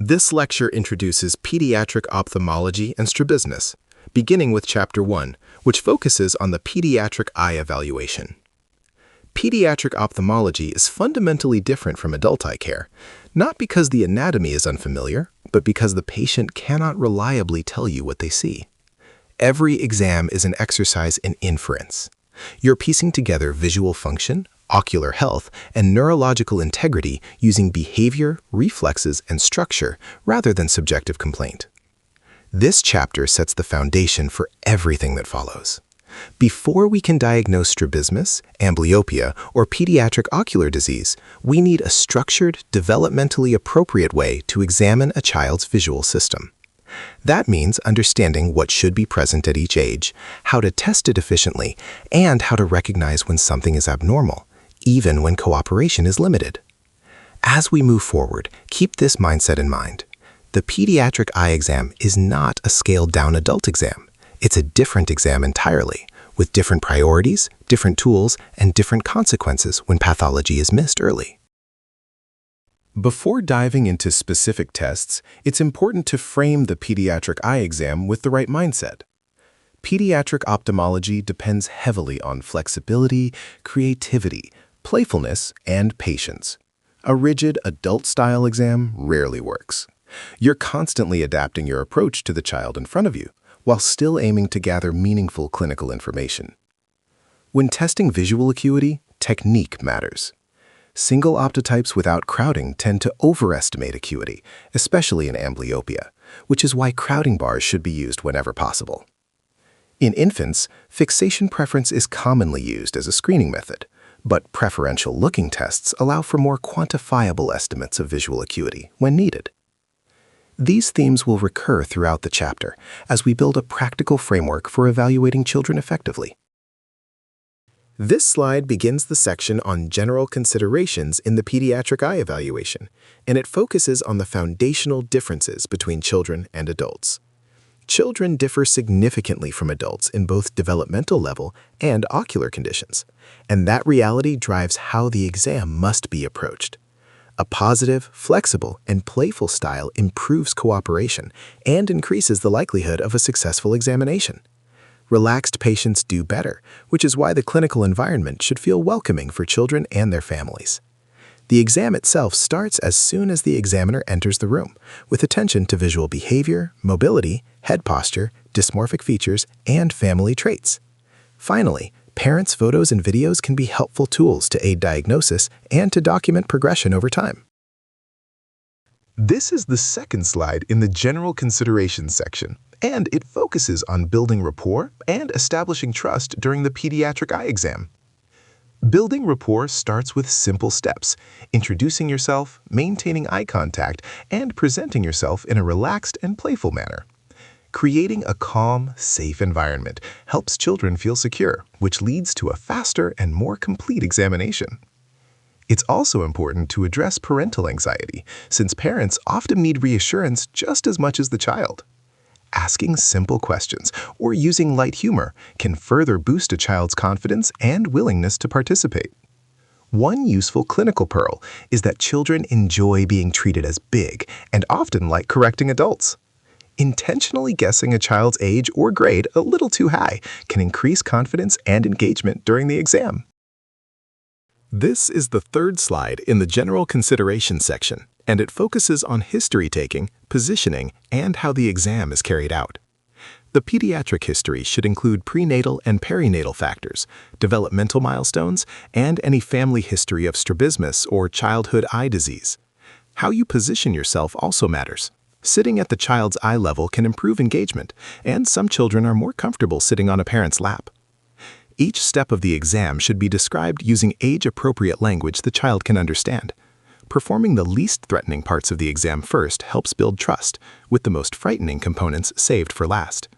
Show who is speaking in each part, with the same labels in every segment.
Speaker 1: This lecture introduces Pediatric Ophthalmology and Strabismus, beginning with Chapter 1, which focuses on the pediatric eye evaluation. Pediatric ophthalmology is fundamentally different from adult eye care, not because the anatomy is unfamiliar, but because the patient cannot reliably tell you what they see. Every exam is an exercise in inference. You're piecing together visual function, ocular health, and neurological integrity using behavior, reflexes, and structure rather than subjective complaint. This chapter sets the foundation for everything that follows. Before we can diagnose strabismus, amblyopia, or pediatric ocular disease, we need a structured, developmentally appropriate way to examine a child's visual system. That means understanding what should be present at each age, how to test it efficiently, and how to recognize when something is abnormal, even when cooperation is limited. As we move forward, keep this mindset in mind. The pediatric eye exam is not a scaled-down adult exam. It's a different exam entirely, with different priorities, different tools, and different consequences when pathology is missed early. Before diving into specific tests, it's important to frame the pediatric eye exam with the right mindset. Pediatric ophthalmology depends heavily on flexibility, creativity, playfulness, and patience. A rigid adult-style exam rarely works. You're constantly adapting your approach to the child in front of you, while still aiming to gather meaningful clinical information. When testing visual acuity, technique matters. Single optotypes without crowding tend to overestimate acuity, especially in amblyopia, which is why crowding bars should be used whenever possible. In infants, fixation preference is commonly used as a screening method, but preferential looking tests allow for more quantifiable estimates of visual acuity when needed. These themes will recur throughout the chapter as we build a practical framework for evaluating children effectively. This slide begins the section on general considerations in the pediatric eye evaluation, and it focuses on the foundational differences between children and adults. Children differ significantly from adults in both developmental level and ocular conditions, and that reality drives how the exam must be approached. A positive, flexible, and playful style improves cooperation and increases the likelihood of a successful examination. Relaxed patients do better, which is why the clinical environment should feel welcoming for children and their families. The exam itself starts as soon as the examiner enters the room, with attention to visual behavior, mobility, head posture, dysmorphic features, and family traits. Finally, parents' photos and videos can be helpful tools to aid diagnosis and to document progression over time. This is the second slide in the general considerations section, and it focuses on building rapport and establishing trust during the pediatric eye exam. Building rapport starts with simple steps: introducing yourself, maintaining eye contact, and presenting yourself in a relaxed and playful manner. Creating a calm, safe environment helps children feel secure, which leads to a faster and more complete examination. It's also important to address parental anxiety, since parents often need reassurance just as much as the child. Asking simple questions or using light humor can further boost a child's confidence and willingness to participate. One useful clinical pearl is that children enjoy being treated as big and often like correcting adults. Intentionally guessing a child's age or grade a little too high can increase confidence and engagement during the exam. This is the third slide in the general considerations section, and it focuses on history taking, positioning, and how the exam is carried out. The pediatric history should include prenatal and perinatal factors, developmental milestones, and any family history of strabismus or childhood eye disease. How you position yourself also matters. Sitting at the child's eye level can improve engagement, and some children are more comfortable sitting on a parent's lap. Each step of the exam should be described using age-appropriate language the child can understand. Performing the least threatening parts of the exam first helps build trust, with the most frightening components saved for last.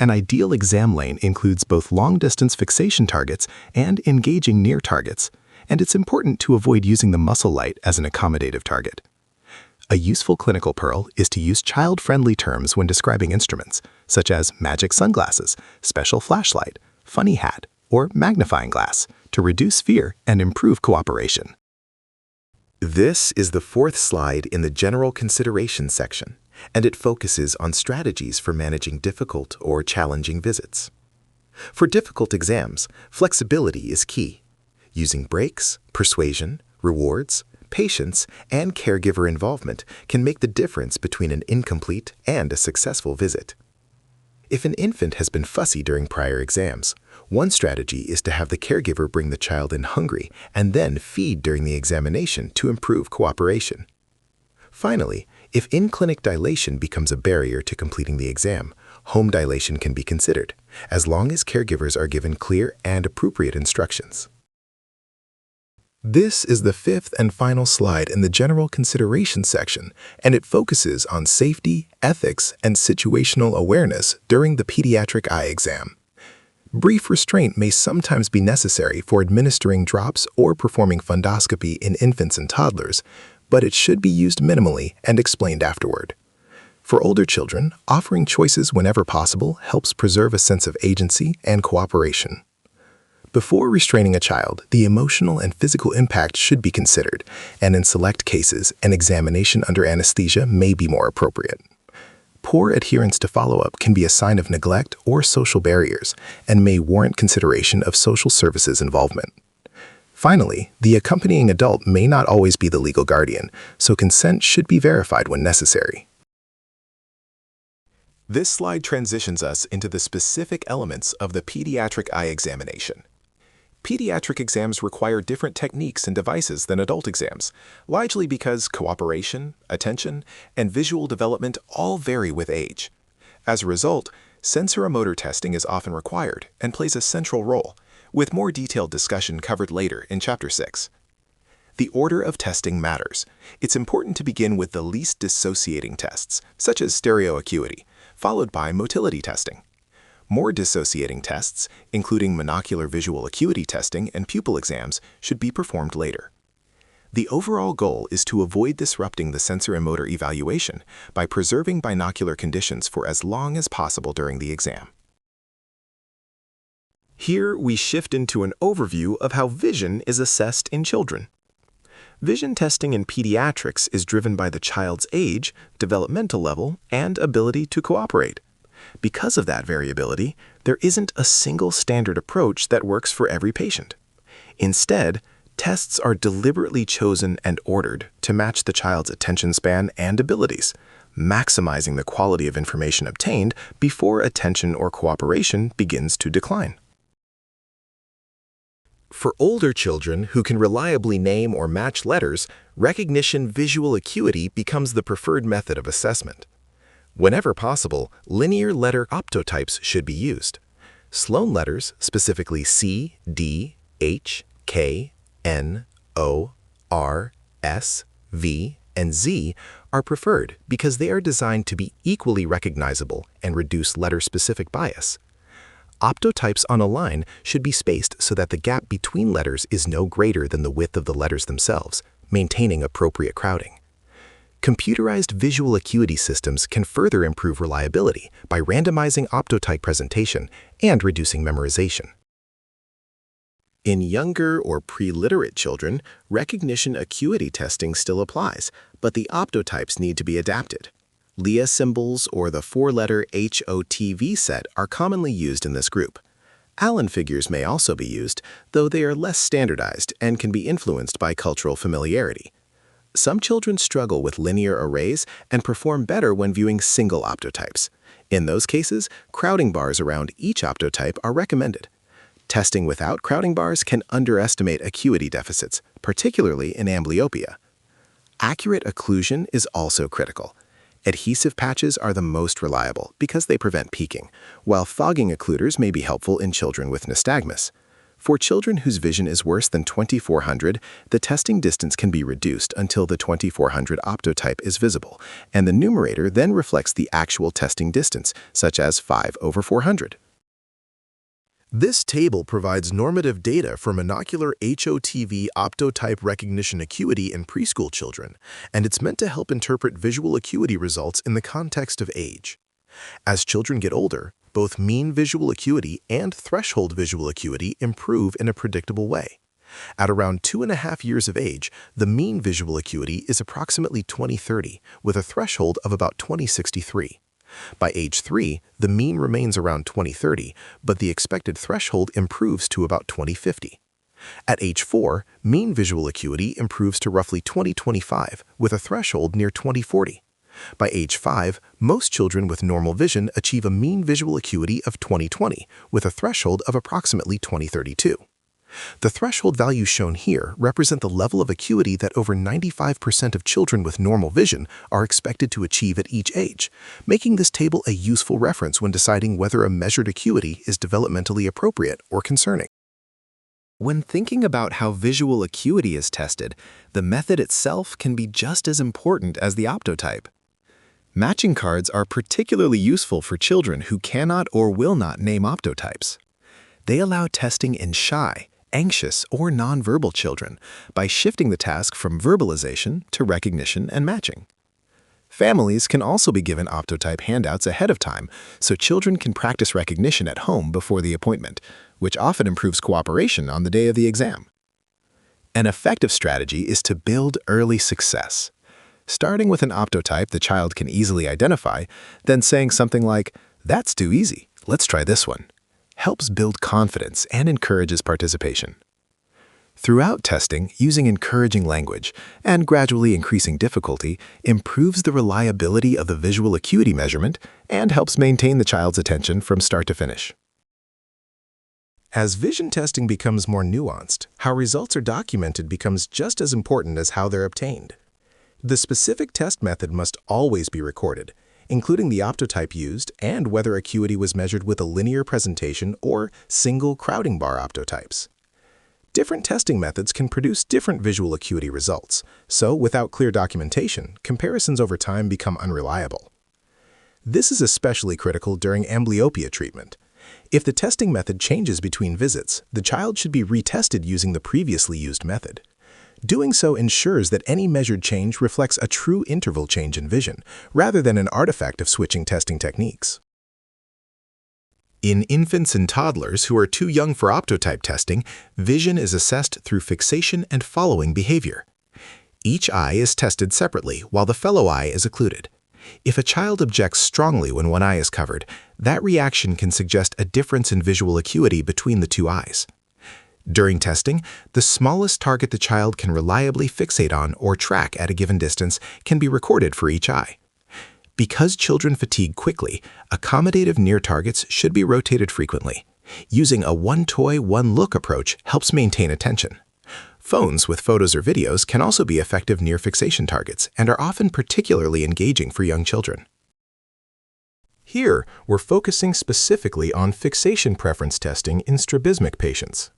Speaker 1: An ideal exam lane includes both long-distance fixation targets and engaging near targets, and it's important to avoid using the muscle light as an accommodative target. A useful clinical pearl is to use child-friendly terms when describing instruments, such as magic sunglasses, special flashlight, funny hat, or magnifying glass, to reduce fear and improve cooperation. This is the fourth slide in the General Consideration section, and it focuses on strategies for managing difficult or challenging visits. For difficult exams, flexibility is key. Using breaks, persuasion, rewards, patience, and caregiver involvement can make the difference between an incomplete and a successful visit. If an infant has been fussy during prior exams, one strategy is to have the caregiver bring the child in hungry and then feed during the examination to improve cooperation. Finally, if in-clinic dilation becomes a barrier to completing the exam, home dilation can be considered, as long as caregivers are given clear and appropriate instructions. This is the fifth and final slide in the General Consideration section, and it focuses on safety, ethics, and situational awareness during the pediatric eye exam. Brief restraint may sometimes be necessary for administering drops or performing fundoscopy in infants and toddlers, but it should be used minimally and explained afterward. For older children, offering choices whenever possible helps preserve a sense of agency and cooperation. Before restraining a child, the emotional and physical impact should be considered, and in select cases, an examination under anesthesia may be more appropriate. Poor adherence to follow-up can be a sign of neglect or social barriers and may warrant consideration of social services involvement. Finally, the accompanying adult may not always be the legal guardian, so consent should be verified when necessary. This slide transitions us into the specific elements of the pediatric eye examination. Pediatric exams require different techniques and devices than adult exams, largely because cooperation, attention, and visual development all vary with age. As a result, sensoromotor testing is often required and plays a central role, with more detailed discussion covered later in Chapter 6. The order of testing matters. It's important to begin with the least dissociating tests, such as stereo acuity, followed by motility testing. More dissociating tests, including monocular visual acuity testing and pupil exams, should be performed later. The overall goal is to avoid disrupting the sensoromotor evaluation by preserving binocular conditions for as long as possible during the exam. Here we shift into an overview of how vision is assessed in children. Vision testing in pediatrics is driven by the child's age, developmental level, and ability to cooperate. Because of that variability, there isn't a single standard approach that works for every patient. Instead, tests are deliberately chosen and ordered to match the child's attention span and abilities, maximizing the quality of information obtained before attention or cooperation begins to decline. For older children who can reliably name or match letters, recognition visual acuity becomes the preferred method of assessment. Whenever possible, linear letter optotypes should be used. Sloan letters, specifically C, D, H, K, N, O, R, S, V, and Z, are preferred because they are designed to be equally recognizable and reduce letter-specific bias. Optotypes on a line should be spaced so that the gap between letters is no greater than the width of the letters themselves, maintaining appropriate crowding. Computerized visual acuity systems can further improve reliability by randomizing optotype presentation and reducing memorization. In younger or pre-literate children, recognition acuity testing still applies, but the optotypes need to be adapted. Lia symbols or the four-letter HOTV set are commonly used in this group. Allen figures may also be used, though they are less standardized and can be influenced by cultural familiarity. Some children struggle with linear arrays and perform better when viewing single optotypes. In those cases, crowding bars around each optotype are recommended. Testing without crowding bars can underestimate acuity deficits, particularly in amblyopia. Accurate occlusion is also critical. Adhesive patches are the most reliable because they prevent peaking, while fogging occluders may be helpful in children with nystagmus. For children whose vision is worse than 2400, the testing distance can be reduced until the 2400 optotype is visible, and the numerator then reflects the actual testing distance, such as 5/400. This table provides normative data for monocular HOTV optotype recognition acuity in preschool children, and it's meant to help interpret visual acuity results in the context of age. As children get older, both mean visual acuity and threshold visual acuity improve in a predictable way. At around 2.5 years of age, the mean visual acuity is approximately 20/30, with a threshold of about 20/63. By age 3, the mean remains around 20/30, but the expected threshold improves to about 20/50. At age 4, mean visual acuity improves to roughly 20/25, with a threshold near 20/40. By age 5, most children with normal vision achieve a mean visual acuity of 20/20, with a threshold of approximately 20/32. The threshold values shown here represent the level of acuity that over 95% of children with normal vision are expected to achieve at each age, making this table a useful reference when deciding whether a measured acuity is developmentally appropriate or concerning. When thinking about how visual acuity is tested, the method itself can be just as important as the optotype. Matching cards are particularly useful for children who cannot or will not name optotypes. They allow testing in shy, anxious, or nonverbal children by shifting the task from verbalization to recognition and matching. Families can also be given optotype handouts ahead of time so children can practice recognition at home before the appointment, which often improves cooperation on the day of the exam. An effective strategy is to build early success. Starting with an optotype the child can easily identify, then saying something like, "That's too easy, let's try this one," helps build confidence and encourages participation. Throughout testing, using encouraging language and gradually increasing difficulty improves the reliability of the visual acuity measurement and helps maintain the child's attention from start to finish. As vision testing becomes more nuanced, how results are documented becomes just as important as how they're obtained. The specific test method must always be recorded, including the optotype used and whether acuity was measured with a linear presentation or single crowding bar optotypes. Different testing methods can produce different visual acuity results, so without clear documentation, comparisons over time become unreliable. This is especially critical during amblyopia treatment. If the testing method changes between visits, the child should be retested using the previously used method. Doing so ensures that any measured change reflects a true interval change in vision, rather than an artifact of switching testing techniques. In infants and toddlers who are too young for optotype testing, vision is assessed through fixation and following behavior. Each eye is tested separately while the fellow eye is occluded. If a child objects strongly when one eye is covered, that reaction can suggest a difference in visual acuity between the two eyes. During testing, the smallest target the child can reliably fixate on or track at a given distance can be recorded for each eye. Because children fatigue quickly, accommodative near targets should be rotated frequently. Using a one toy, one look approach helps maintain attention. Phones with photos or videos can also be effective near fixation targets and are often particularly engaging for young children. Here, we're focusing specifically on fixation preference testing in strabismic patients.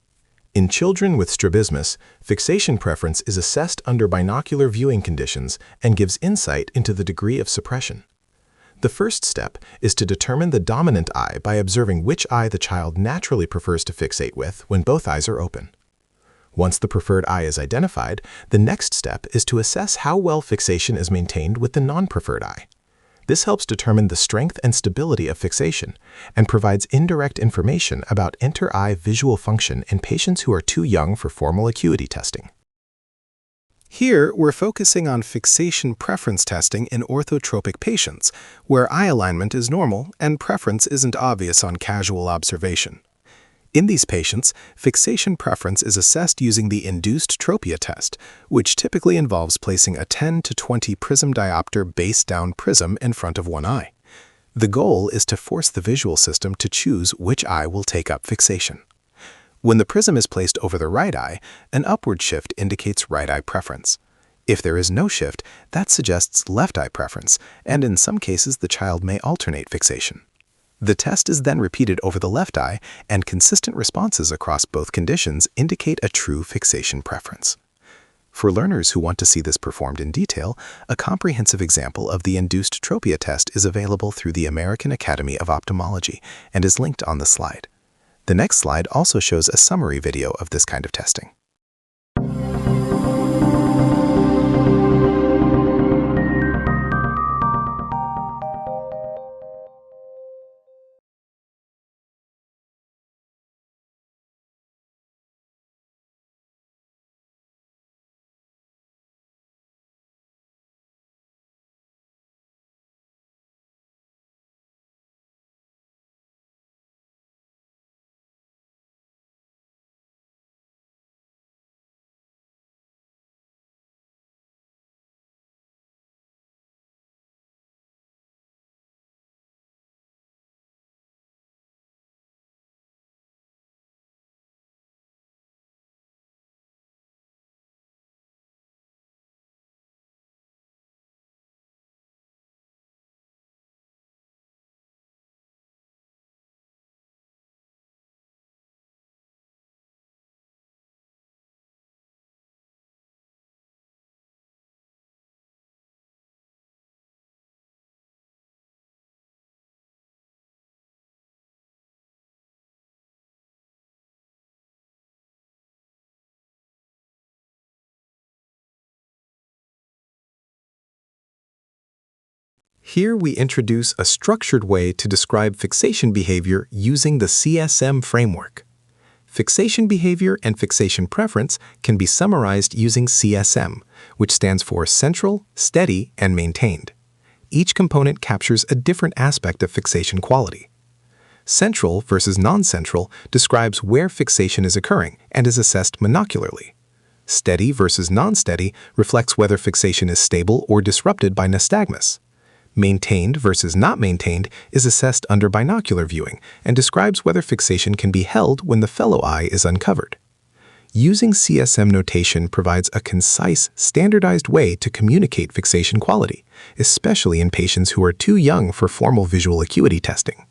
Speaker 1: In children with strabismus, fixation preference is assessed under binocular viewing conditions and gives insight into the degree of suppression. The first step is to determine the dominant eye by observing which eye the child naturally prefers to fixate with when both eyes are open. Once the preferred eye is identified, the next step is to assess how well fixation is maintained with the non-preferred eye. This helps determine the strength and stability of fixation and provides indirect information about inter-eye visual function in patients who are too young for formal acuity testing. Here, we're focusing on fixation preference testing in orthotropic patients, where eye alignment is normal and preference isn't obvious on casual observation. In these patients, fixation preference is assessed using the induced tropia test, which typically involves placing a 10 to 20 prism diopter base-down prism in front of one eye. The goal is to force the visual system to choose which eye will take up fixation. When the prism is placed over the right eye, an upward shift indicates right eye preference. If there is no shift, that suggests left eye preference, and in some cases the child may alternate fixation. The test is then repeated over the left eye, and consistent responses across both conditions indicate a true fixation preference. For learners who want to see this performed in detail, a comprehensive example of the induced tropia test is available through the American Academy of Ophthalmology and is linked on the slide. The next slide also shows a summary video of this kind of testing. Here we introduce a structured way to describe fixation behavior using the CSM framework. Fixation behavior and fixation preference can be summarized using CSM, which stands for central, steady, and maintained. Each component captures a different aspect of fixation quality. Central versus non-central describes where fixation is occurring and is assessed monocularly. Steady versus non-steady reflects whether fixation is stable or disrupted by nystagmus. Maintained versus not maintained is assessed under binocular viewing and describes whether fixation can be held when the fellow eye is uncovered. Using CSM notation provides a concise, standardized way to communicate fixation quality, especially in patients who are too young for formal visual acuity testing.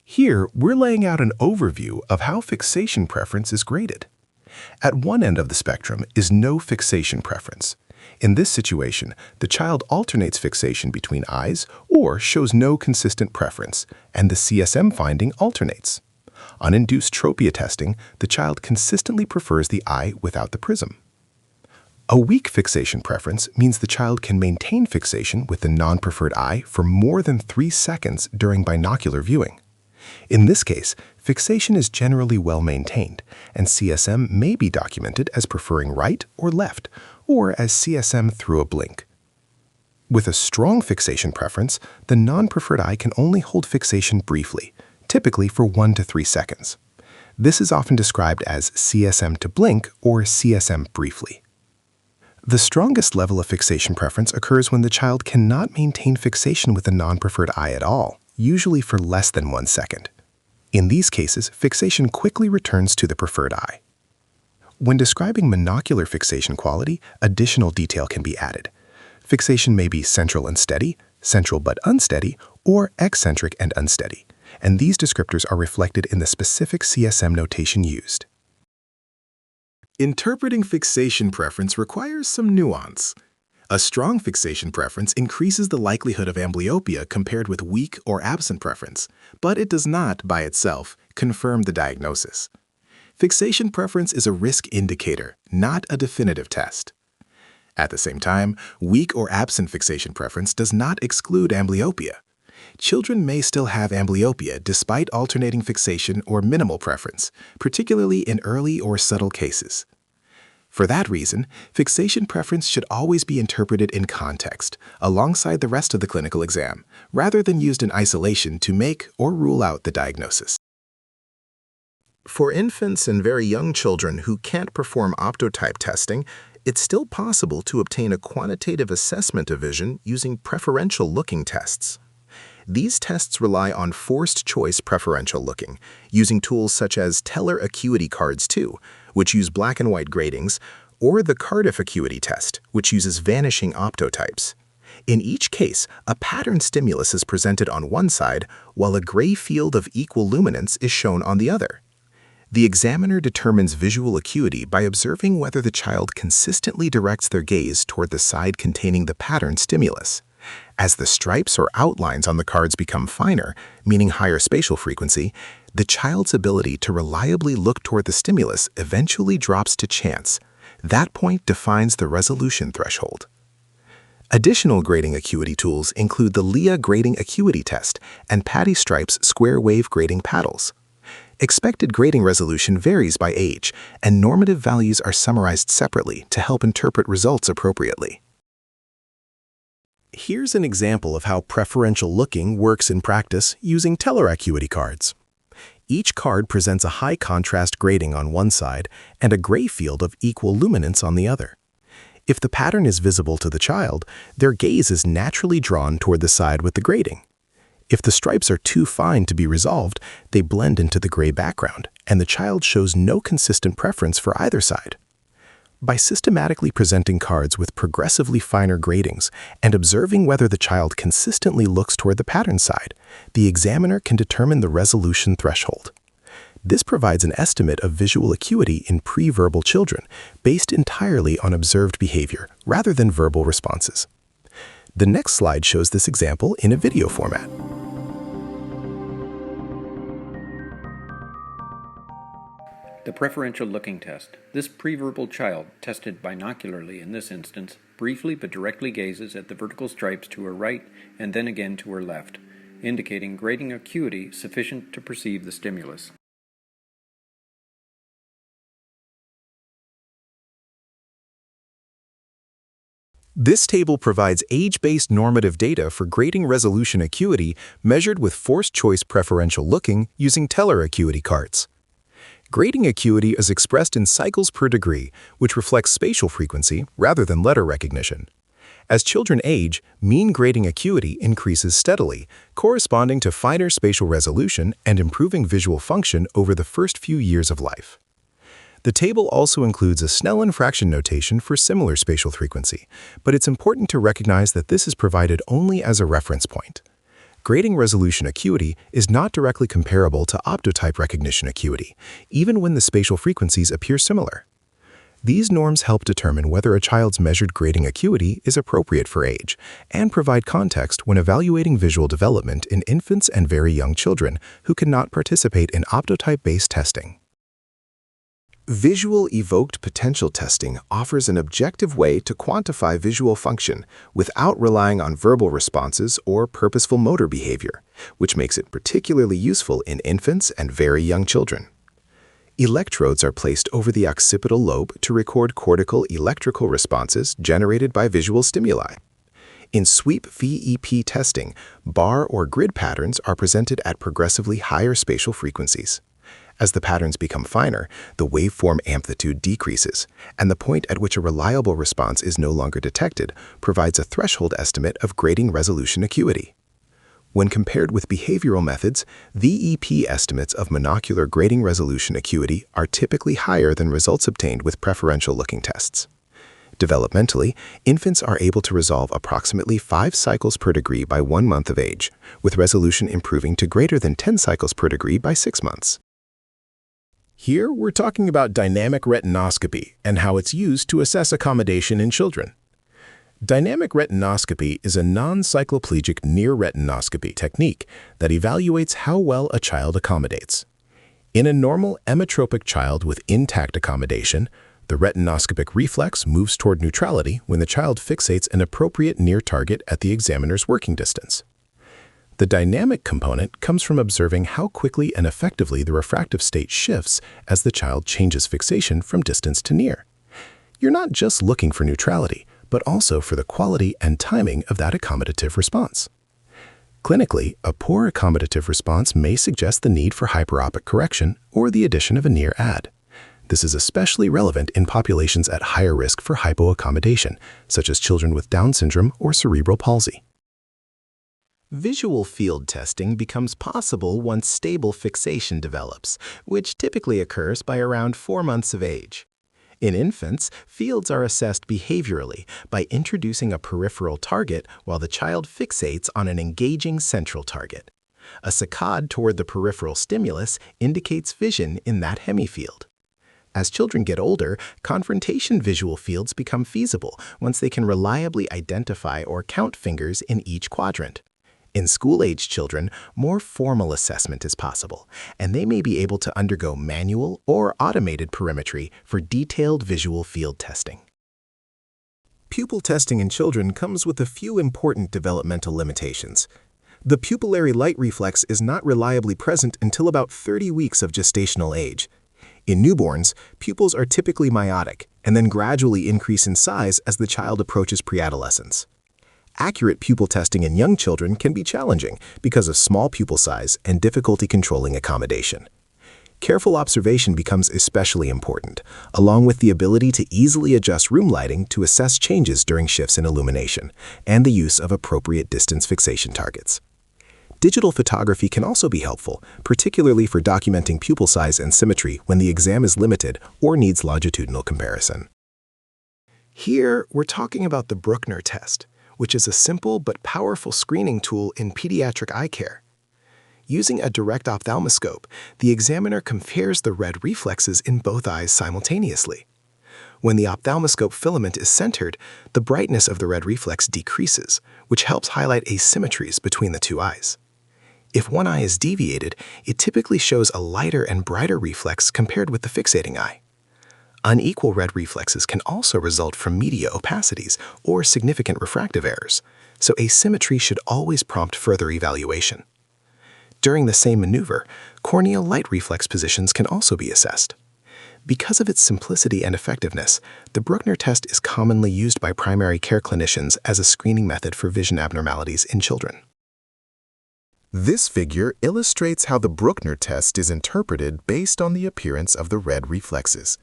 Speaker 1: Here, we're laying out an overview of how fixation preference is graded. At one end of the spectrum is no fixation preference. In this situation, the child alternates fixation between eyes or shows no consistent preference, and the CSM finding alternates. On induced tropia testing, the child consistently prefers the eye without the prism. A weak fixation preference means the child can maintain fixation with the non-preferred eye for more than 3 seconds during binocular viewing. In this case, fixation is generally well maintained, and CSM may be documented as preferring right or left, or as CSM through a blink. With a strong fixation preference, the non-preferred eye can only hold fixation briefly, typically for 1 to 3 seconds. This is often described as CSM to blink or CSM briefly. The strongest level of fixation preference occurs when the child cannot maintain fixation with the non-preferred eye at all, usually for less than 1 second. In these cases, fixation quickly returns to the preferred eye. When describing monocular fixation quality, additional detail can be added. Fixation may be central and steady, central but unsteady, or eccentric and unsteady, and these descriptors are reflected in the specific CSM notation used. Interpreting fixation preference requires some nuance. A strong fixation preference increases the likelihood of amblyopia compared with weak or absent preference, but it does not, by itself, confirm the diagnosis. Fixation preference is a risk indicator, not a definitive test. At the same time, weak or absent fixation preference does not exclude amblyopia. Children may still have amblyopia despite alternating fixation or minimal preference, particularly in early or subtle cases. For that reason, fixation preference should always be interpreted in context, alongside the rest of the clinical exam, rather than used in isolation to make or rule out the diagnosis. For infants and very young children who can't perform optotype testing, it's still possible to obtain a quantitative assessment of vision using preferential looking tests. These tests rely on forced choice preferential looking, using tools such as Teller Acuity Cards 2, which use black and white gradings, or the Cardiff Acuity Test, which uses vanishing optotypes. In each case, a pattern stimulus is presented on one side, while a gray field of equal luminance is shown on the other. The examiner determines visual acuity by observing whether the child consistently directs their gaze toward the side containing the pattern stimulus. As the stripes or outlines on the cards become finer, meaning higher spatial frequency, the child's ability to reliably look toward the stimulus eventually drops to chance. That point defines the resolution threshold. Additional grading acuity tools include the Leah Grading Acuity Test and Patty Stripe's Square Wave Grading Paddles. Expected grading resolution varies by age, and normative values are summarized separately to help interpret results appropriately. Here's an example of how preferential looking works in practice using Teller Acuity cards. Each card presents a high contrast grading on one side and a gray field of equal luminance on the other. If the pattern is visible to the child, their gaze is naturally drawn toward the side with the grading. If the stripes are too fine to be resolved, they blend into the gray background, and the child shows no consistent preference for either side. By systematically presenting cards with progressively finer gradings and observing whether the child consistently looks toward the pattern side, the examiner can determine the resolution threshold. This provides an estimate of visual acuity in pre-verbal children based entirely on observed behavior rather than verbal responses. The next slide shows this example in a video format.
Speaker 2: The preferential looking test. This preverbal child, tested binocularly in this instance, briefly but directly gazes at the vertical stripes to her right and then again to her left, indicating grading acuity sufficient to perceive the stimulus.
Speaker 1: This table provides age-based normative data for grading resolution acuity measured with forced choice preferential looking using teller acuity carts. Grading acuity is expressed in cycles per degree, which reflects spatial frequency rather than letter recognition. As children age, mean grading acuity increases steadily, corresponding to finer spatial resolution and improving visual function over the first few years of life. The table also includes a Snellen fraction notation for similar spatial frequency, but it's important to recognize that this is provided only as a reference point. Grading resolution acuity is not directly comparable to optotype recognition acuity, even when the spatial frequencies appear similar. These norms help determine whether a child's measured grading acuity is appropriate for age and provide context when evaluating visual development in infants and very young children who cannot participate in optotype-based testing. Visual evoked potential testing offers an objective way to quantify visual function without relying on verbal responses or purposeful motor behavior, which makes it particularly useful in infants and very young children. Electrodes are placed over the occipital lobe to record cortical electrical responses generated by visual stimuli. In sweep VEP testing, bar or grid patterns are presented at progressively higher spatial frequencies. As the patterns become finer, the waveform amplitude decreases, and the point at which a reliable response is no longer detected provides a threshold estimate of grading resolution acuity. When compared with behavioral methods, VEP estimates of monocular grading resolution acuity are typically higher than results obtained with preferential looking tests. Developmentally, infants are able to resolve approximately 5 cycles per degree by 1 month of age, with resolution improving to greater than 10 cycles per degree by 6 months. Here, we're talking about dynamic retinoscopy and how it's used to assess accommodation in children. Dynamic retinoscopy is a non-cycloplegic near retinoscopy technique that evaluates how well a child accommodates. In a normal emmetropic child with intact accommodation, the retinoscopic reflex moves toward neutrality when the child fixates an appropriate near target at the examiner's working distance. The dynamic component comes from observing how quickly and effectively the refractive state shifts as the child changes fixation from distance to near. You're not just looking for neutrality, but also for the quality and timing of that accommodative response. Clinically, a poor accommodative response may suggest the need for hyperopic correction or the addition of a near add. This is especially relevant in populations at higher risk for hypoaccommodation, such as children with Down syndrome or cerebral palsy. Visual field testing becomes possible once stable fixation develops, which typically occurs by around 4 months of age. In infants, fields are assessed behaviorally by introducing a peripheral target while the child fixates on an engaging central target. A saccade toward the peripheral stimulus indicates vision in that hemifield. As children get older, confrontation visual fields become feasible once they can reliably identify or count fingers in each quadrant. In school-age children, more formal assessment is possible, and they may be able to undergo manual or automated perimetry for detailed visual field testing. Pupil testing in children comes with a few important developmental limitations. The pupillary light reflex is not reliably present until about 30 weeks of gestational age. In newborns, pupils are typically myotic and then gradually increase in size as the child approaches preadolescence. Accurate pupil testing in young children can be challenging because of small pupil size and difficulty controlling accommodation. Careful observation becomes especially important, along with the ability to easily adjust room lighting to assess changes during shifts in illumination, and the use of appropriate distance fixation targets. Digital photography can also be helpful, particularly for documenting pupil size and symmetry when the exam is limited or needs longitudinal comparison. Here, we're talking about the Bruckner test, which is a simple but powerful screening tool in pediatric eye care. Using a direct ophthalmoscope, the examiner compares the red reflexes in both eyes simultaneously. When the ophthalmoscope filament is centered, the brightness of the red reflex decreases, which helps highlight asymmetries between the two eyes. If one eye is deviated, it typically shows a lighter and brighter reflex compared with the fixating eye. Unequal red reflexes can also result from media opacities or significant refractive errors, so asymmetry should always prompt further evaluation. During the same maneuver, corneal light reflex positions can also be assessed. Because of its simplicity and effectiveness, the Bruckner test is commonly used by primary care clinicians as a screening method for vision abnormalities in children. This figure illustrates how the Bruckner test is interpreted based on the appearance of the red reflexes.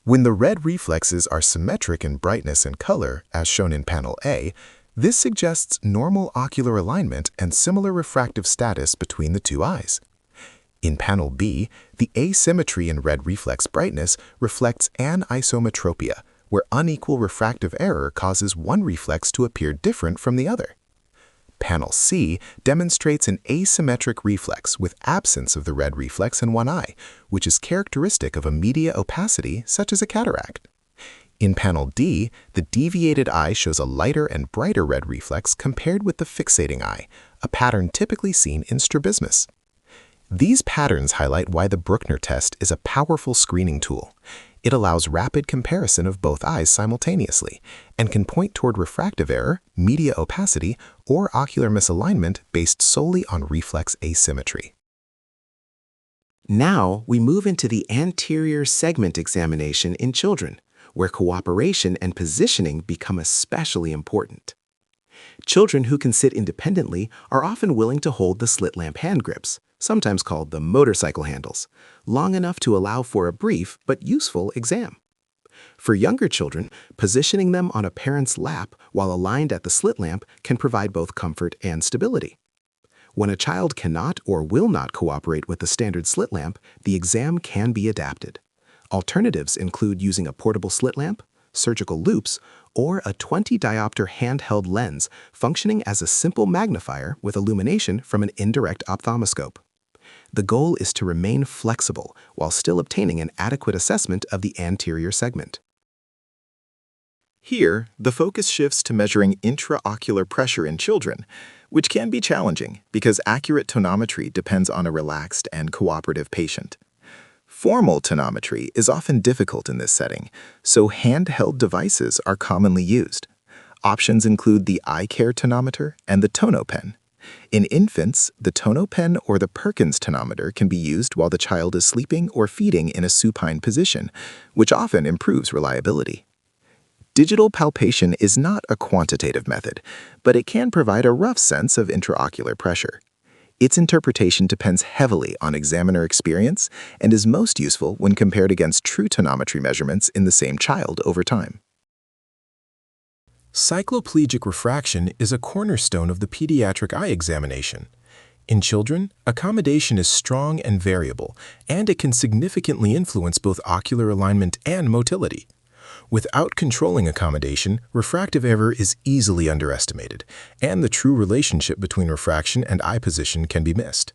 Speaker 1: When the red reflexes are symmetric in brightness and color, as shown in panel A, this suggests normal ocular alignment and similar refractive status between the two eyes. In panel B, the asymmetry in red reflex brightness reflects anisometropia, where unequal refractive error causes one reflex to appear different from the other. Panel C demonstrates an asymmetric reflex with absence of the red reflex in one eye, which is characteristic of a media opacity such as a cataract. In panel D, the deviated eye shows a lighter and brighter red reflex compared with the fixating eye, a pattern typically seen in strabismus. These patterns highlight why the Bruckner test is a powerful screening tool. It allows rapid comparison of both eyes simultaneously and can point toward refractive error, media opacity, or ocular misalignment based solely on reflex asymmetry. Now we move into the anterior segment examination in children, where cooperation and positioning become especially important. Children who can sit independently are often willing to hold the slit lamp hand grips, sometimes called the motorcycle handles, long enough to allow for a brief but useful exam. For younger children, positioning them on a parent's lap while aligned at the slit lamp can provide both comfort and stability. When a child cannot or will not cooperate with the standard slit lamp, the exam can be adapted. Alternatives include using a portable slit lamp, surgical loupes, or a 20-diopter handheld lens functioning as a simple magnifier with illumination from an indirect ophthalmoscope. The goal is to remain flexible while still obtaining an adequate assessment of the anterior segment. Here, the focus shifts to measuring intraocular pressure in children, which can be challenging because accurate tonometry depends on a relaxed and cooperative patient. Formal tonometry is often difficult in this setting, so handheld devices are commonly used. Options include the eye care tonometer and the tonopen. In infants, the tonopen or the Perkins tonometer can be used while the child is sleeping or feeding in a supine position, which often improves reliability. Digital palpation is not a quantitative method, but it can provide a rough sense of intraocular pressure. Its interpretation depends heavily on examiner experience and is most useful when compared against true tonometry measurements in the same child over time. Cycloplegic refraction is a cornerstone of the pediatric eye examination. In children, accommodation is strong and variable, and it can significantly influence both ocular alignment and motility. Without controlling accommodation, refractive error is easily underestimated, and the true relationship between refraction and eye position can be missed.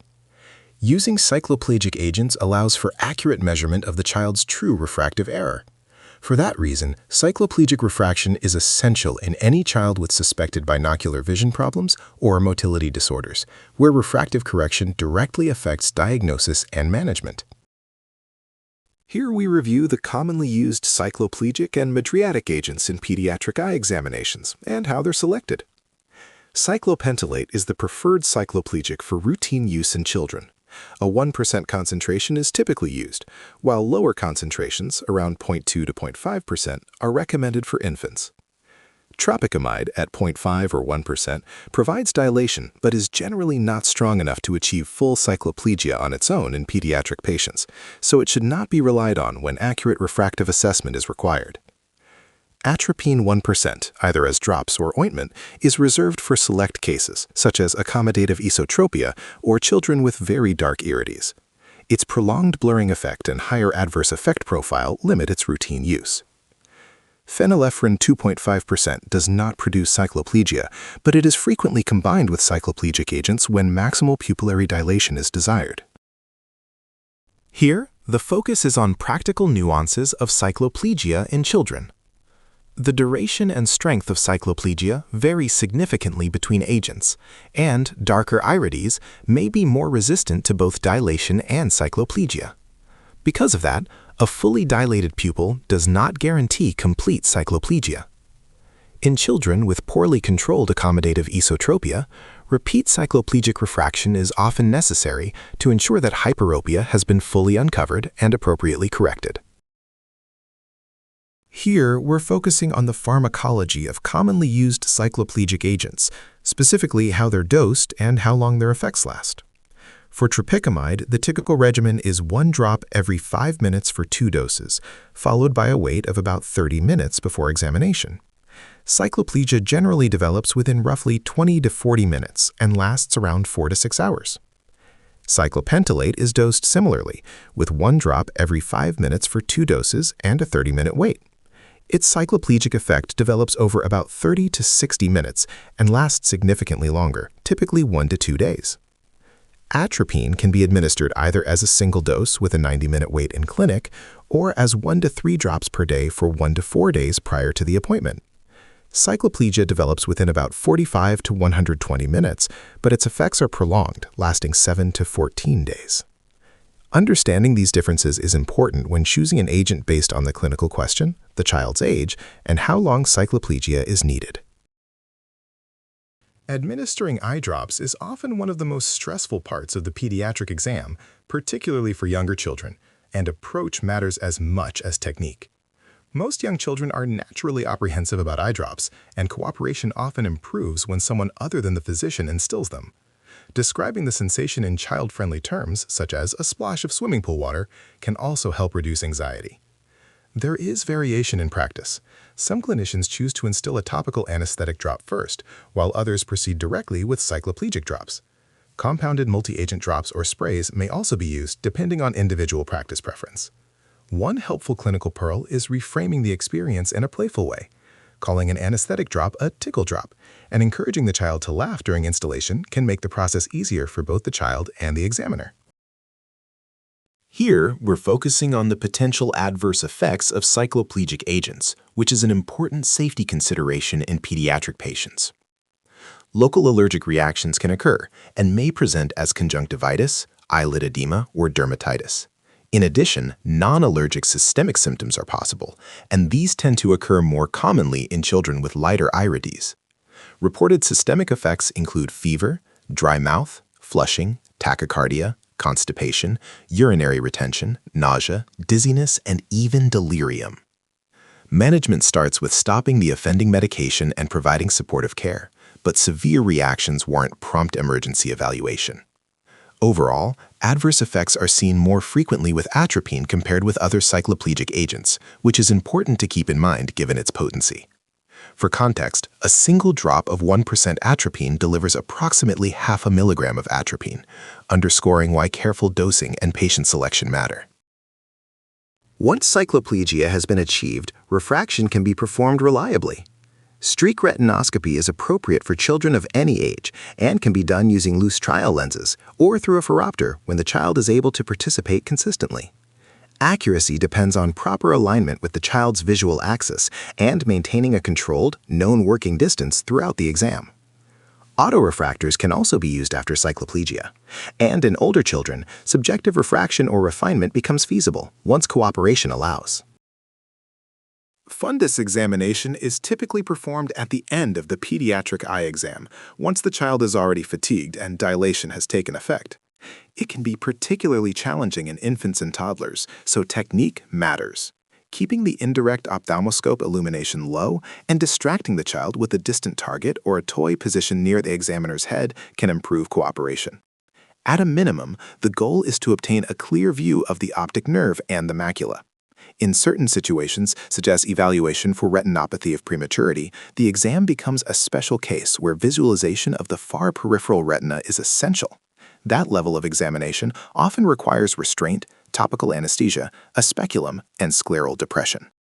Speaker 1: Using cycloplegic agents allows for accurate measurement of the child's true refractive error. For that reason, cycloplegic refraction is essential in any child with suspected binocular vision problems or motility disorders, where refractive correction directly affects diagnosis and management. Here we review the commonly used cycloplegic and mydriatic agents in pediatric eye examinations and how they're selected. Cyclopentolate is the preferred cycloplegic for routine use in children. A 1% concentration is typically used, while lower concentrations, around 0.2 to 0.5%, are recommended for infants. Tropicamide at 0.5 or 1% provides dilation but is generally not strong enough to achieve full cycloplegia on its own in pediatric patients, so it should not be relied on when accurate refractive assessment is required. Atropine 1%, either as drops or ointment, is reserved for select cases, such as accommodative esotropia or children with very dark irides. Its prolonged blurring effect and higher adverse effect profile limit its routine use. Phenylephrine 2.5% does not produce cycloplegia, but it is frequently combined with cycloplegic agents when maximal pupillary dilation is desired. Here, the focus is on practical nuances of cycloplegia in children. The duration and strength of cycloplegia vary significantly between agents, and darker irides may be more resistant to both dilation and cycloplegia. Because of that, a fully dilated pupil does not guarantee complete cycloplegia. In children with poorly controlled accommodative esotropia, repeat cycloplegic refraction is often necessary to ensure that hyperopia has been fully uncovered and appropriately corrected. Here, we're focusing on the pharmacology of commonly used cycloplegic agents, specifically how they're dosed and how long their effects last. For tropicamide, the typical regimen is 1 drop every 5 minutes for 2 doses, followed by a wait of about 30 minutes before examination. Cycloplegia generally develops within roughly 20 to 40 minutes and lasts around 4 to 6 hours. Cyclopentolate is dosed similarly, with 1 drop every 5 minutes for 2 doses and a 30-minute wait. Its cycloplegic effect develops over about 30 to 60 minutes and lasts significantly longer, typically 1 to 2 days. Atropine can be administered either as a single dose with a 90-minute wait in clinic or as 1 to 3 drops per day for 1 to 4 days prior to the appointment. Cycloplegia develops within about 45 to 120 minutes, but its effects are prolonged, lasting 7 to 14 days. Understanding these differences is important when choosing an agent based on the clinical question, the child's age, and how long cycloplegia is needed. Administering eye drops is often one of the most stressful parts of the pediatric exam, particularly for younger children, and approach matters as much as technique. Most young children are naturally apprehensive about eye drops, and cooperation often improves when someone other than the physician instills them. Describing the sensation in child-friendly terms, such as a splash of swimming pool water, can also help reduce anxiety. There is variation in practice. Some clinicians choose to instill a topical anesthetic drop first, while others proceed directly with cycloplegic drops. Compounded multi-agent drops or sprays may also be used depending on individual practice preference. One helpful clinical pearl is reframing the experience in a playful way, calling an anesthetic drop a tickle drop, and encouraging the child to laugh during installation can make the process easier for both the child and the examiner. Here, we're focusing on the potential adverse effects of cycloplegic agents, which is an important safety consideration in pediatric patients. Local allergic reactions can occur and may present as conjunctivitis, eyelid edema, or dermatitis. In addition, non-allergic systemic symptoms are possible, and these tend to occur more commonly in children with lighter irides. Reported systemic effects include fever, dry mouth, flushing, tachycardia, constipation, urinary retention, nausea, dizziness, and even delirium. Management starts with stopping the offending medication and providing supportive care, but severe reactions warrant prompt emergency evaluation. Overall, adverse effects are seen more frequently with atropine compared with other cycloplegic agents, which is important to keep in mind given its potency. For context, a single drop of 1% atropine delivers approximately half a milligram of atropine, underscoring why careful dosing and patient selection matter. Once cycloplegia has been achieved, refraction can be performed reliably. Streak retinoscopy is appropriate for children of any age and can be done using loose trial lenses or through a phoropter when the child is able to participate consistently. Accuracy depends on proper alignment with the child's visual axis and maintaining a controlled, known working distance throughout the exam. Autorefractors can also be used after cycloplegia. And in older children, subjective refraction or refinement becomes feasible once cooperation allows. Fundus examination is typically performed at the end of the pediatric eye exam, once the child is already fatigued and dilation has taken effect. It can be particularly challenging in infants and toddlers, so technique matters. Keeping the indirect ophthalmoscope illumination low and distracting the child with a distant target or a toy positioned near the examiner's head can improve cooperation. At a minimum, the goal is to obtain a clear view of the optic nerve and the macula. In certain situations, such as evaluation for retinopathy of prematurity, the exam becomes a special case where visualization of the far peripheral retina is essential. That level of examination often requires restraint, topical anesthesia, a speculum, and scleral depression.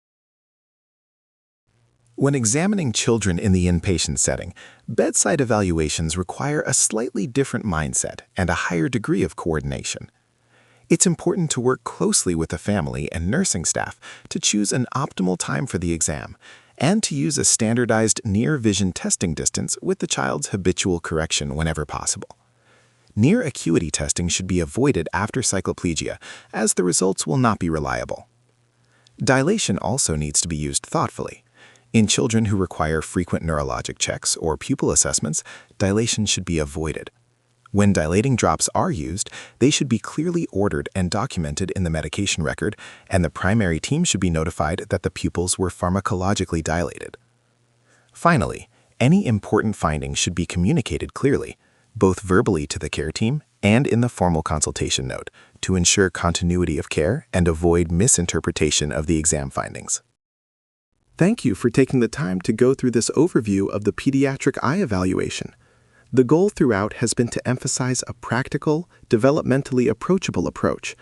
Speaker 1: When examining children in the inpatient setting, bedside evaluations require a slightly different mindset and a higher degree of coordination. It's important to work closely with the family and nursing staff to choose an optimal time for the exam and to use a standardized near-vision testing distance with the child's habitual correction whenever possible. Near acuity testing should be avoided after cycloplegia, as the results will not be reliable. Dilation also needs to be used thoughtfully. In children who require frequent neurologic checks or pupil assessments, dilation should be avoided. When dilating drops are used, they should be clearly ordered and documented in the medication record, and the primary team should be notified that the pupils were pharmacologically dilated. Finally, any important findings should be communicated clearly, both verbally to the care team and in the formal consultation note, to ensure continuity of care and avoid misinterpretation of the exam findings. Thank you for taking the time to go through this overview of the pediatric eye evaluation. The goal throughout has been to emphasize a practical, developmentally approachable approach,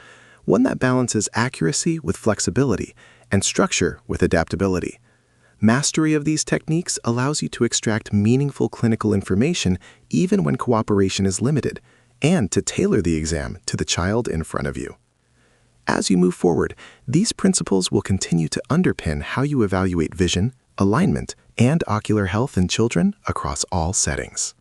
Speaker 1: one that balances accuracy with flexibility and structure with adaptability. Mastery of these techniques allows you to extract meaningful clinical information even when cooperation is limited, and to tailor the exam to the child in front of you. As you move forward, these principles will continue to underpin how you evaluate vision, alignment, and ocular health in children across all settings.